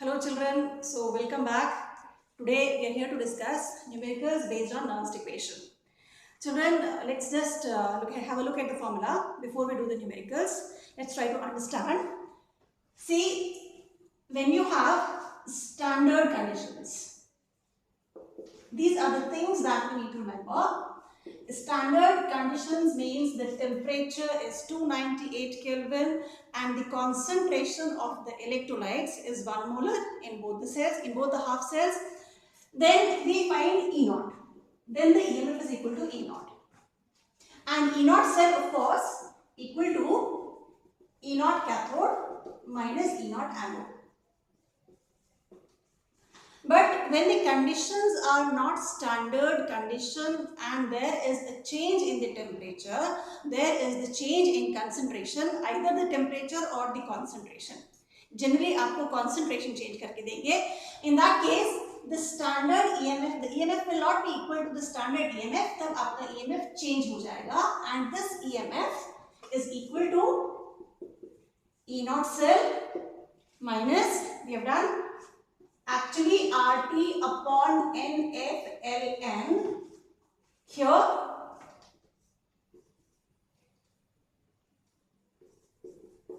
Hello children, so welcome back. Today we are here to discuss numericals based on Nernst equation. Children, let's just have a look at the formula before we do the numericals. Let's try to understand. See, when you have standard conditions, these are the things that we need to remember. Standard conditions means the temperature is 298 Kelvin and the concentration of the electrolytes is 1 molar in both the cells, in both the half cells. Then we find E naught. Then the EMF is equal to E naught. And E naught cell, of course, equal to E naught cathode minus E naught anode. But when the conditions are not standard condition and there is a change in the temperature, there is the change in concentration, either the temperature or the concentration. Generally, आपको concentration change करके देंगे. In that case, the standard EMF, the EMF will not be equal to the standard EMF. तब आपका EMF change हो जाएगा, and this EMF is equal to E naught cell minus, we have done actually RT upon NF here.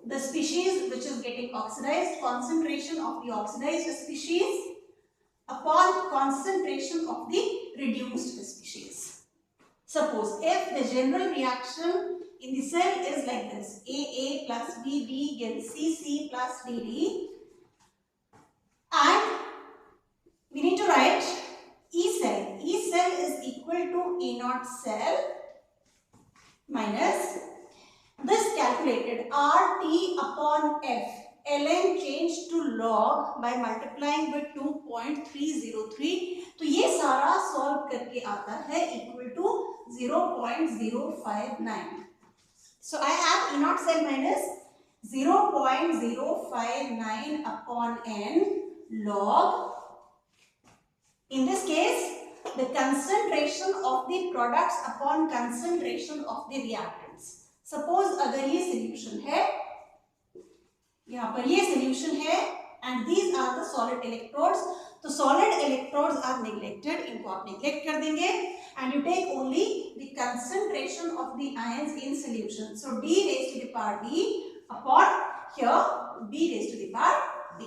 The species which is getting oxidized, concentration of the oxidized species upon concentration of the reduced species. Suppose if the general reaction in the cell is like this, AA plus BB gives CC plus DD, and we need to write E cell. E cell is equal to E naught cell minus this calculated RT upon F. ln changed to log by multiplying with 2.303. तो ये सारा solve करके आता है equal to 0.059. So I have E naught cell minus 0.059 upon n log. In this case, the concentration of the products upon concentration of the reactants. Suppose अगर ये solution है, यहाँ पर ये solution है, and these are the solid electrodes. तो solid electrodes are neglected, इनको आप neglect कर देंगे, and you take only the concentration of the ions in solution. So D raised to the power D upon here B raised to the power B.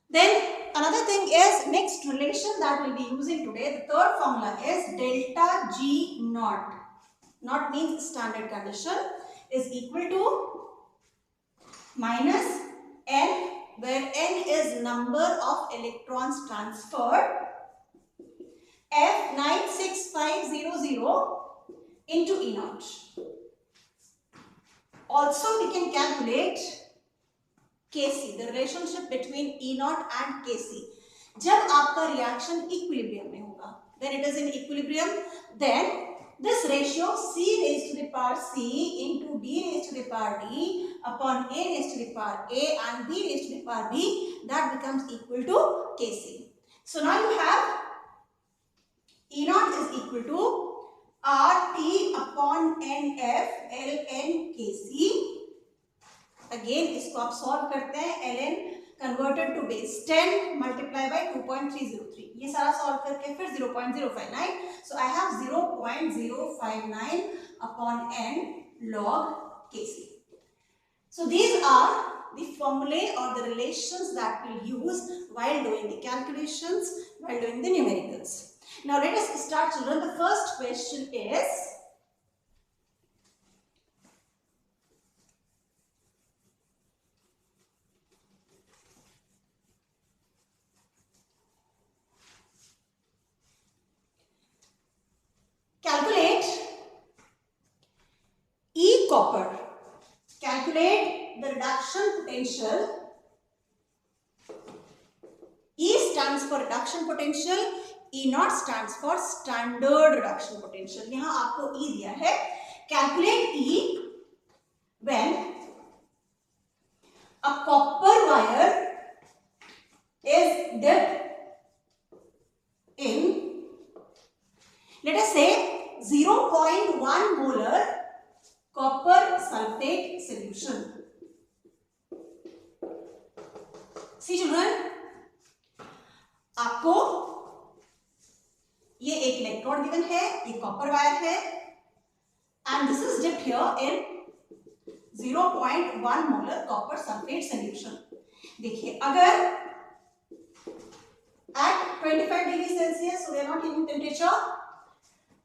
Then another thing is next relation that we'll be using today. The third formula is delta G naught. Naught means standard condition is equal to minus N, where N is number of electrons transferred, F96500 into E naught. Also we can calculate Kc, the relationship between E naught and Kc. जब आपका reaction equilibrium में होगा, when it is in equilibrium, then this ratio C raised to the power C into D raised to the power D upon A raised to the power A and B raised to the power B, that becomes equal to Kc. So now you have E naught is equal to RT upon NF ln Kc. Again इसको आप solve करते हैं, ln converted to base 10 multiplied by 2.303. ये सारा solve करके फिर 0.059. So I have 0.059 upon n log Kc. So these are the formulae or the relations that we'll use while doing the calculations, while doing the numericals. Now let us start, children. The first question is, calculate E copper. Calculate the reduction potential. E stands for reduction potential. E naught stands for standard reduction potential. यहाँ आपको E दिया है. Calculate E when a copper wire is dipped in, let us say, 0.1 molar copper sulfate solution. C children, आपको ये एक electrode given है, ये copper wire है and this is dipped here in 0.1 molar copper sulphate solution. देखिए अगर at 25 degree Celsius, so we are not changing temperature,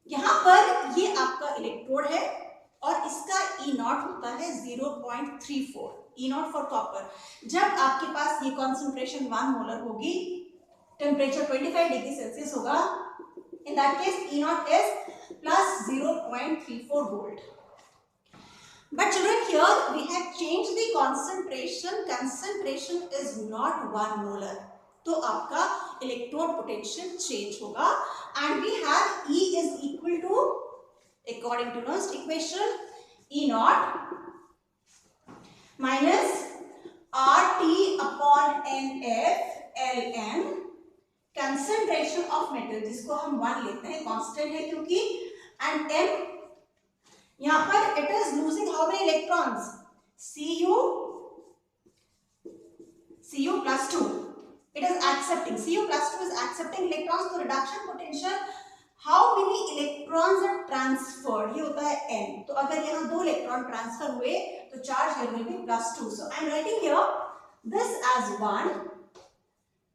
यहां पर ये आपका इलेक्ट्रोड है और इसका E नॉट होता है 0.34, E नॉट फॉर कॉपर। जब आपके पास ये कॉन्सेंट्रेशन 1 मोलर होगी, टेम्परेचर 25 डिग्री सेल्सियस होगा, in that case E naught is plus 0.34 volt. But children, here we have changed the concentration. Concentration is not 1 molar. तो आपका electrode potential change होगा and we have E is equal to, according to Nernst equation, E naught minus RT upon NF ln concentration of metal, जिसको हम 1 लेते हैं, constant है क्योंकि, and m यहां पर it is losing how many electrons, Cu plus 2, it is accepting, Cu plus 2 is accepting electrons, तो reduction potential how many electrons are transferred, ये होता है n। तो अगर यहाँ 2 इलेक्ट्रॉन ट्रांसफर हुए तो charge here will be +2, so I am writing here this as 1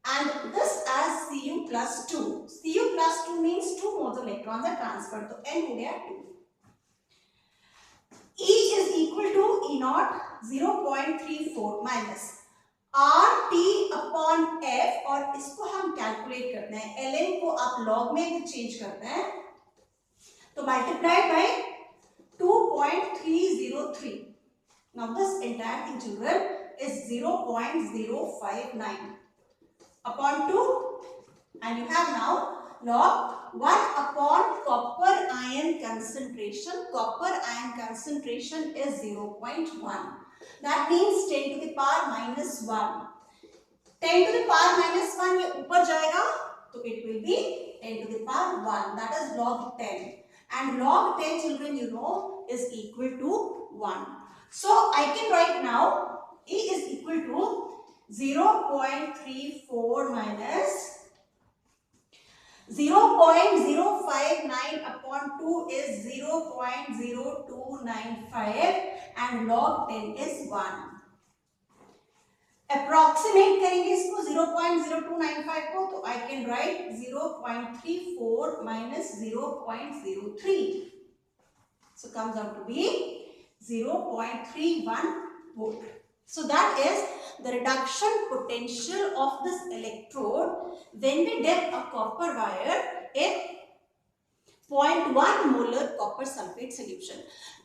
and this as Cu plus 2. Cu plus 2 means 2 moles of electrons are transferred. So n हो गया 2. E is equal to E naught 0.34 minus RT upon F, और इसको हम calculate करते हैं, ln को आप log में चेंज करते हैं तो multiplied by 2.303. Now this entire thing children is 0.059 upon 2, and you have now log 1 upon copper ion concentration. Copper ion concentration is 0.1. That means 10 to the power minus 1. 10 to the power minus 1 ये ऊपर जाएगा तो it will be 10 to the power 1. That is log 10. And log 10 children you know is equal to 1. So I can write now E is equal to 0.34 minus 0.059 upon 2 is 0.0295 and log 10 is 1. Approximate करेंगे इसको 0.0295 को, तो I can write 0.34 minus 0.03. So comes out to be 0.31 volt. So that is the reduction potential of this electrode when we dip a copper wire in 0.1 molar copper sulfate solution.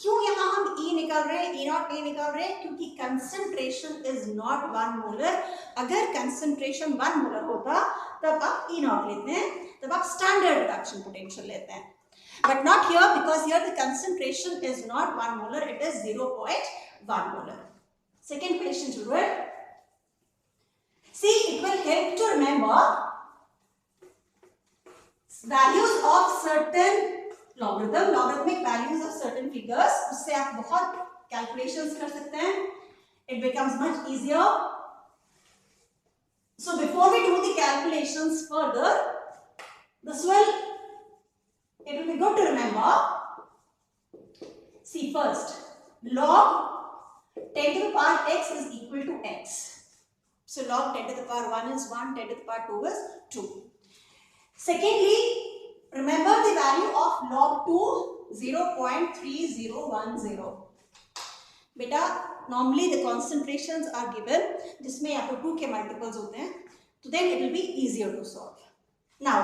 क्यों यहाँ हम E निकाल रहे हैं, E naught नहीं निकाल रहे हैं, क्योंकि concentration is not 1 molar. अगर concentration 1 molar होता तब आप E naught लेते हैं, तब आप standard reduction potential लेते हैं. But not here, because here the concentration is not 1 molar, it is 0.1 molar. Second question children. See, it will help to remember values of certain logarithmic values of certain figures. उससे आप बहुत calculations कर सकते हैं. It becomes much easier. So before we do the calculations further, it will be good to remember. See, first log 10 to the power x is equal to x. So log 10 to the power 1 is 1, 10 to the power 2 is 2. Secondly, remember the value of log 2, 0.3010. बेटा normally the concentrations are given जिसमें या तो 2 के multiples होते हैं, तो then it will be easier to solve. Now,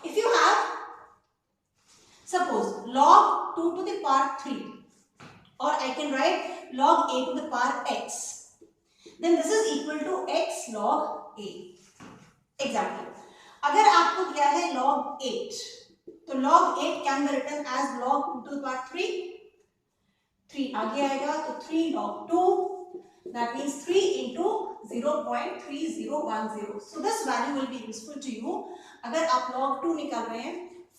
if you have suppose log 2 to the power 3, or I can write log a to the power x, then this is equal to x log a. Example, अगर आपको दिया है log 8, तो log 8 can be written as log 2 to the power 3. 3 आगे आएगा तो 3 log 2, that means 3 into 0.3010. So this value will be useful to you. अगर आप log 2 निकाल रहे हैं,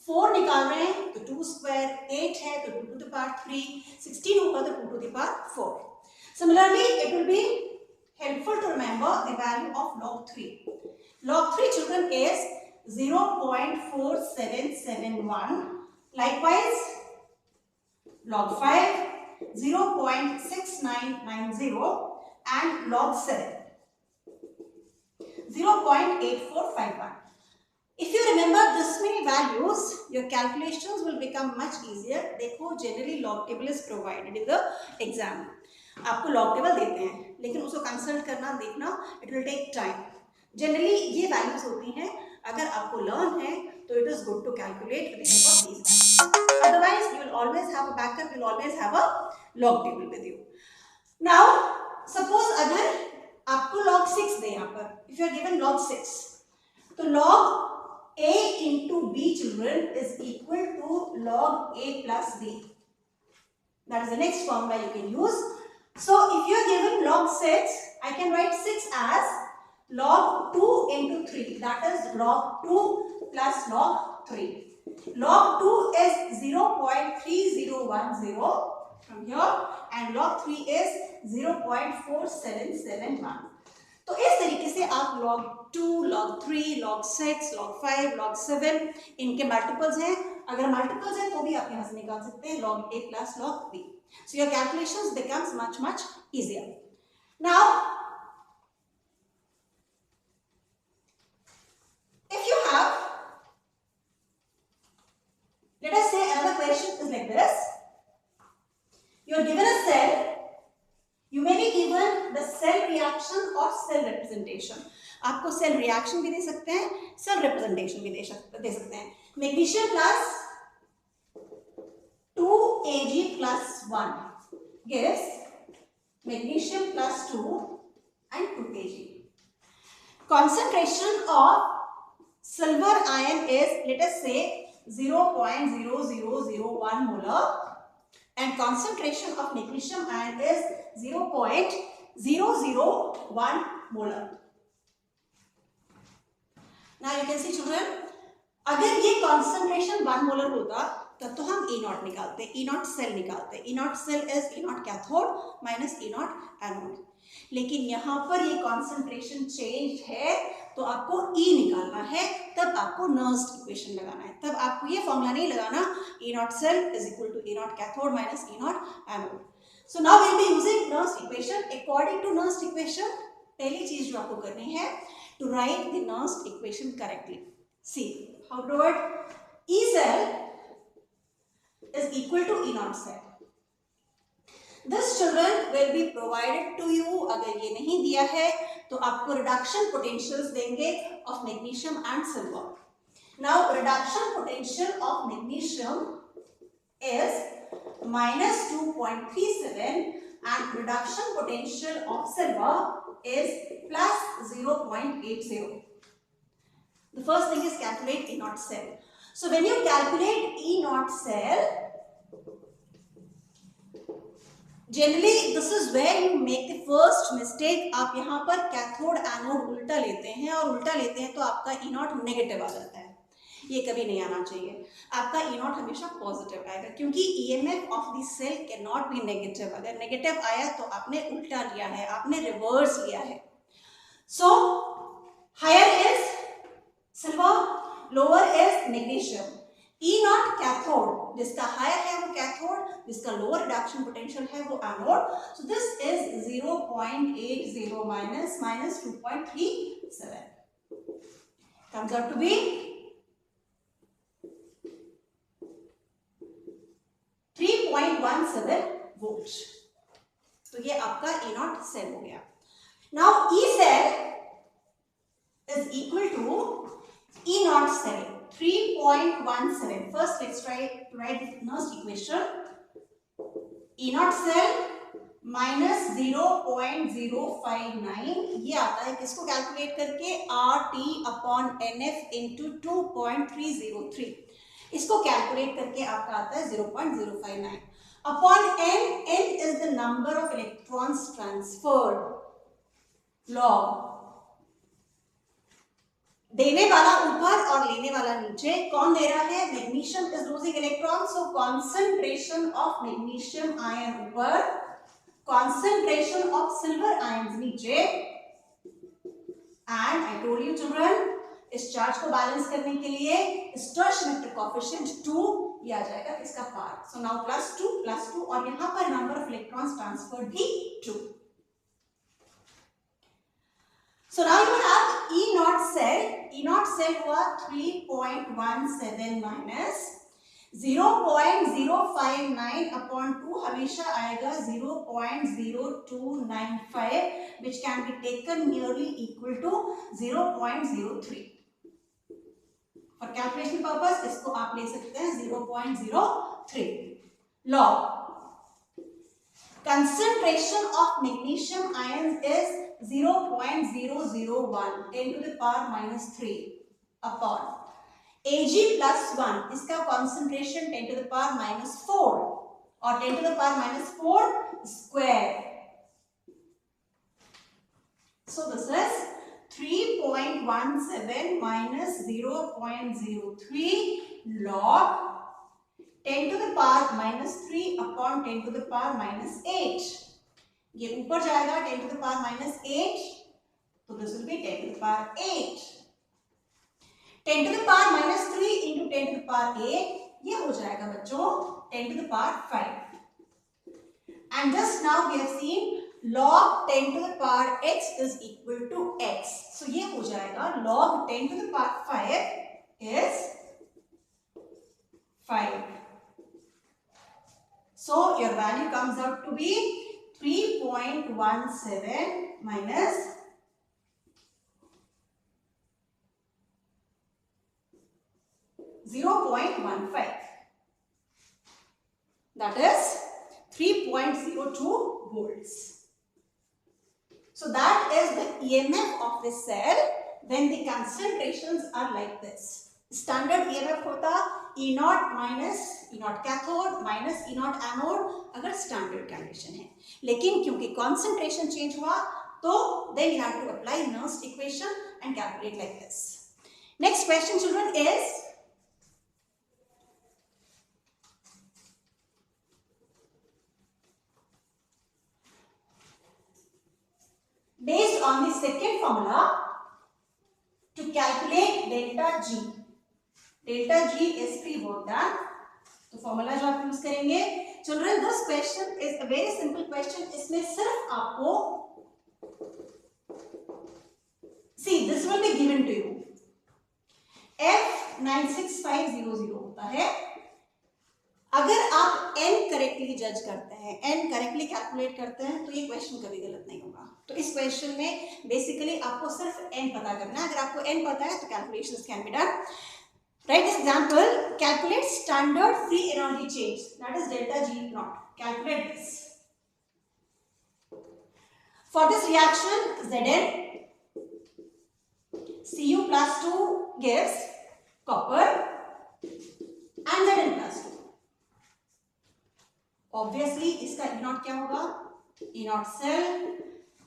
4 निकाल रहे हैं तो 2 square, 8 है तो 2 to the power 3, 16 होगा तो 2 to the power 4. Similarly, it will be helpful to remember a value of log 3. Log 3 children is 0.4771. Likewise, log 5 0.6990 and log 7 0.8451. If you remember this many values, your calculations will become much easier. देखो generally log table is provided in the exam. आपको log table देते हैं, लेकिन उसको consult करना देखना it will take time. Generally ये values होती हैं, अगर आपको learn है तो it is good to calculate with the help of these values. Otherwise you will always have a backup, you will always have a log table with you. Now suppose अगर आपको log 6 दे यहाँ पर, if you are given log 6, तो log a into b children is equal to log a plus b. That is the next formula you can use. So if you are given log 6, I can write 6 as log 2 into 3. That is log 2 plus log 3. Log 2 is 0.3010 from here and log 3 is 0.4771. तो इस तरीके से आप log 2, log 3, log 6, log 5, log 7 इनके multiples हैं. अगर multiples हैं तो भी आप यहाँ से निकाल सकते हैं log a plus log b. So your calculations becomes much easier. Now, if you have, let us say another question is like this. You are given a cell. You may be given the cell reaction or cell representation. आपको cell reaction भी दे सकते हैं, cell representation भी दे सकते हैं. Magnesium plus 2Ag plus 1 gives magnesium plus 2 and 2Ag. Concentration of silver ion is, let us say, 0.0001 molar. And concentration of magnesium ion is 0.001 molar. Now you can see children, अगर ये concentration 1 molar होता तब तो हम E0 निकालते, E0 cell निकालते. E0 cell is E0 cathode minus E0 anode. लेकिन यहाँ पर ये concentration change है तो आपको E निकालना है, तब आपको Nernst equation लगाना है. तब आपको ये फॉर्मूला नहीं लगाना E0 cell is equal to E0 cathode minus E0 anode. So now we'll be using Nernst equation. According to Nernst equation, पहली चीज जो आपको करनी है to write the Nernst equation correctly. See how to write E cell is equal to E0 cell. This children will be provided to you. अगर ये नहीं दिया है तो आपको reduction potentials देंगे of magnesium and silver. Now reduction potential of magnesium is minus 2.37 and reduction potential of silver is plus 0.80. The first thing is calculate E0 cell. So when you calculate E0 cell, generally this is where you make the first mistake. आप यहाँ पर cathode anode उल्टा लेते हैं और उल्टा लेते हैं तो आपका E0 नेगेटिव आ जाता है. ये कभी नहीं आना चाहिए. आपका E0 हमेशा पॉजिटिव आएगा क्योंकि EMF of the cell can not be negative. अगर नेगेटिव आया तो आपने उल्टा लिया है, आपने रिवर्स लिया है. So higher is silver, lower is magnesium. E0 cathode, जिसका हायर है वो कैथोड, जिसका लोअर रिडक्शन पोटेंशियल है वो anode. So this is 0.80 minus 2.37 comes out to be 3.17 volts. तो ये आपका E0 सेल हो गया. Now E cell is equal to E0 cell 3.17. First let's try to write the Nernst equation. E0 cell minus 0.059 ये आता है किसको calculate करके RT upon NF into 2.303. इसको कैलकुलेट करके आपका आता है 0.059 upon N. N is the number of electrons transferred. log देने वाला ऊपर और लेने वाला नीचे. कौन दे रहा है? Magnesium is losing electron. So concentration of magnesium ion ऊपर, कॉन्सेंट्रेशन ऑफ सिल्वर आयन नीचे. And I told you children, इस चार्ज को बैलेंस करने के लिए स्टोइचियोमेट्रिक कोएफिशिएंट 2 ये आ जाएगा इसका पार्ट. सो नाउ +2 और यहाँ पर नंबर ऑफ इलेक्ट्रॉन्स ट्रांसफर्ड भी 2. So now you have E naught cell हुआ 3.17 minus 0.059 upon 2 हमेशा आएगा 0.0295 which can be taken nearly equal to 0.03. For calculation purpose इसको आप ले सकते हैं 0.03. Log concentration of magnesium ions is 0.001 10 to the power minus 3 upon Ag plus 1 इसका concentration 10 to the power minus 4 और 10 to the power minus 4 square. So this is 3.17 minus 0.03 log 10 to the power minus 3 upon 10 to the power minus 8. ये ऊपर जाएगा 10 to the power minus 8, तो this will be 10 to the power 8. 10 to the power minus 3 into 10 to the power 8, ये हो जाएगा बच्चों 10 to the power 5. And just now we have seen log 10 to the power x is equal to x. So ये हो जाएगा log 10 to the power 5 is 5. So your value comes out to be 3.17 minus 0.15. That is 3.02 volts. So that is the EMF of the cell when the concentrations are like this. Standard EMF होता E naught minus E naught cathode minus E naught anode अगर standard condition है. लेकिन क्योंकि concentration change हुआ तो then you have to apply Nernst equation and calculate like this. Next question children is based on the second formula to calculate delta G. Delta G is free work done. तो formula जो आप use करेंगे children, this question is a very simple question. इसमें सिर्फ आपको see this will be given to you. F96500 होता है. अगर आप n करेक्टली जज करते हैं, n करेक्टली कैलकुलेट करते हैं तो ये क्वेश्चन कभी गलत नहीं होगा. तो इस क्वेश्चन में बेसिकली आपको सिर्फ n पता करना है. अगर आपको n पता है तो calculations can be done. Write this example. Calculate standard free energy change. That is delta G naught. Calculate this. For this reaction, Zn Cu plus 2 gives copper and Zn plus 2. Obviously, इसका E naught क्या होगा? E naught cell.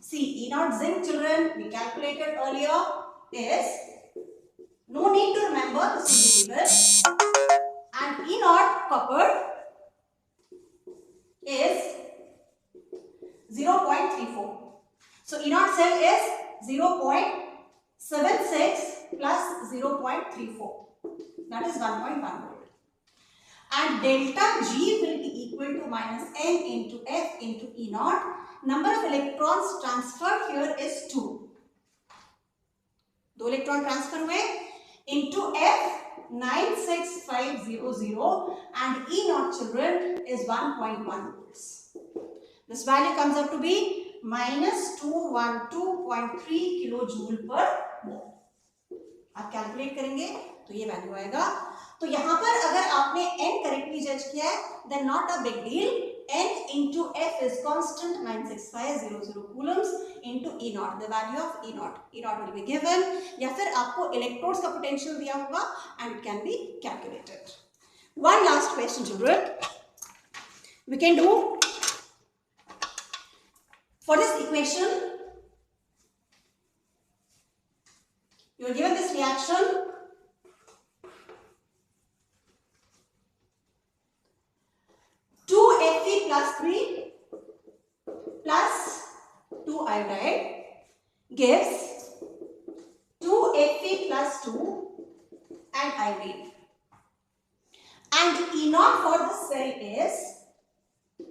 See, E naught zinc children we calculated earlier is. No need to remember the CD table. And E naught copper is 0.34. So E naught cell is 0.76 plus 0.34. That is 1.1 volt. And delta G will be equal to minus n into F into E naught. Number of electrons transferred here is 2. 2 electron transfer हुए into F96500 and E naught children is 1.1 volts. This value comes up to be minus 212.3 kilojoule per mole. आप calculate करेंगे तो ये value आएगा. तो यहाँ पर अगर आपने n करेक्टली जज किया है then not a big deal. n into F is constant 96500 coulombs into E naught. The value of E naught will be given. या फिर आपको electrodes का potential दिया होगा and it can be calculated. One last question children. We can do for this equation. You are given this reaction. Fe plus 3 plus 2 iodide gives Fe plus 2 and Ib. And E naught for the cell is,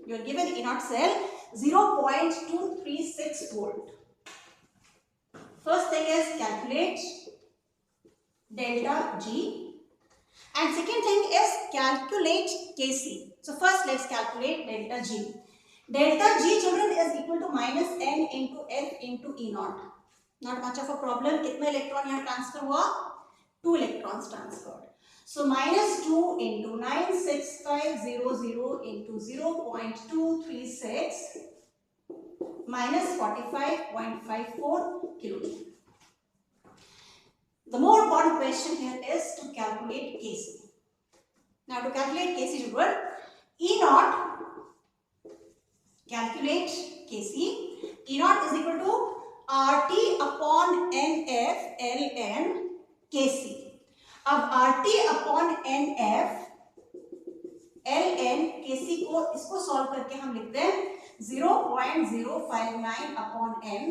you are given E naught cell 0.236 volt. First thing is calculate delta G, and second thing is calculate Kc. So first let's calculate delta G. Delta G, children, is equal to minus n into F into E naught. Not much of a problem. कितने electron यहाँ transfer हुआ? 2 electrons transferred. So minus 2 into 96500 into 0.236 minus 45.54 kilojoule. The more important question here is to calculate Kc. Now to calculate Kc, children, E naught, calculate Kc. E naught is equal to RT upon NF ln Kc. अब RT upon NF ln Kc को, इसको solve करके हम लिखते हैं 0.059 upon n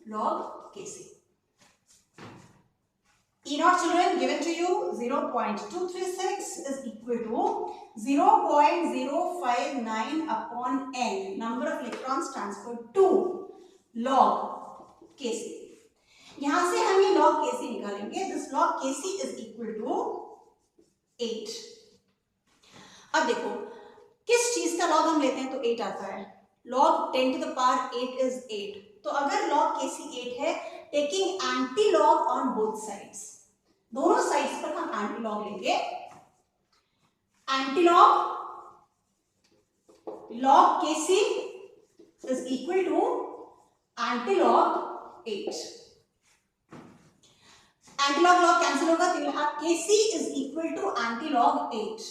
log Kc. E naught, children, given to you 0.236 is equal to 0.059 upon n, number of electrons transferred, 2 log Kc. यहां से हम ये log Kc निकालेंगे. This log Kc is equal to 8. अब देखो किस चीज का log हम लेते हैं तो 8 आता है. log 10 to the power 8 is 8. तो अगर log Kc 8 है, taking anti log on both sides, दोनों साइड्स पर हम एंटी लॉग लेंगे. Anti log log Kc is equal to anti log 8. Anti log log cancel होगा तो you have Kc is equal to anti log 8.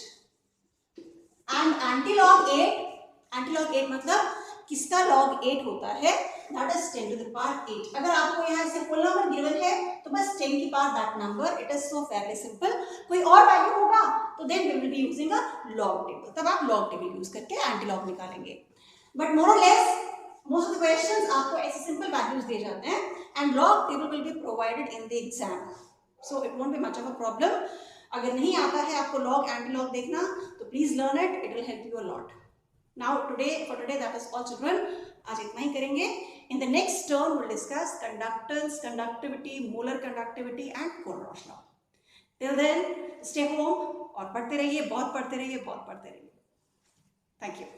And anti log 8 मतलब किसका log 8 होता है? That is 10 to the power 8. अगर आपको यहाँ से फुल नंबर गिवन है तो बस 10 की power that number. It is so fairly simple. कोई और वैल्यू होगा तो then we will be using a log table. तब आप लॉग टेबल यूज करके एंटी लॉग निकालेंगे. बट मोर और less most of the questions आपको ऐसे सिंपल वैल्यूज दे जाते हैं and log table will be provided in the exam. So it won't be much of a problem. अगर नहीं आता है आपको लॉग एंटी लॉग देखना तो please learn it. It will help you a lot. Now for today that is all, children. आज इतना ही करेंगे. In the next term we'll discuss conductance, conductivity, molar conductivity and Coulomb law. Till then stay home और पढ़ते रहिए, बहुत पढ़ते रहिए. Thank you.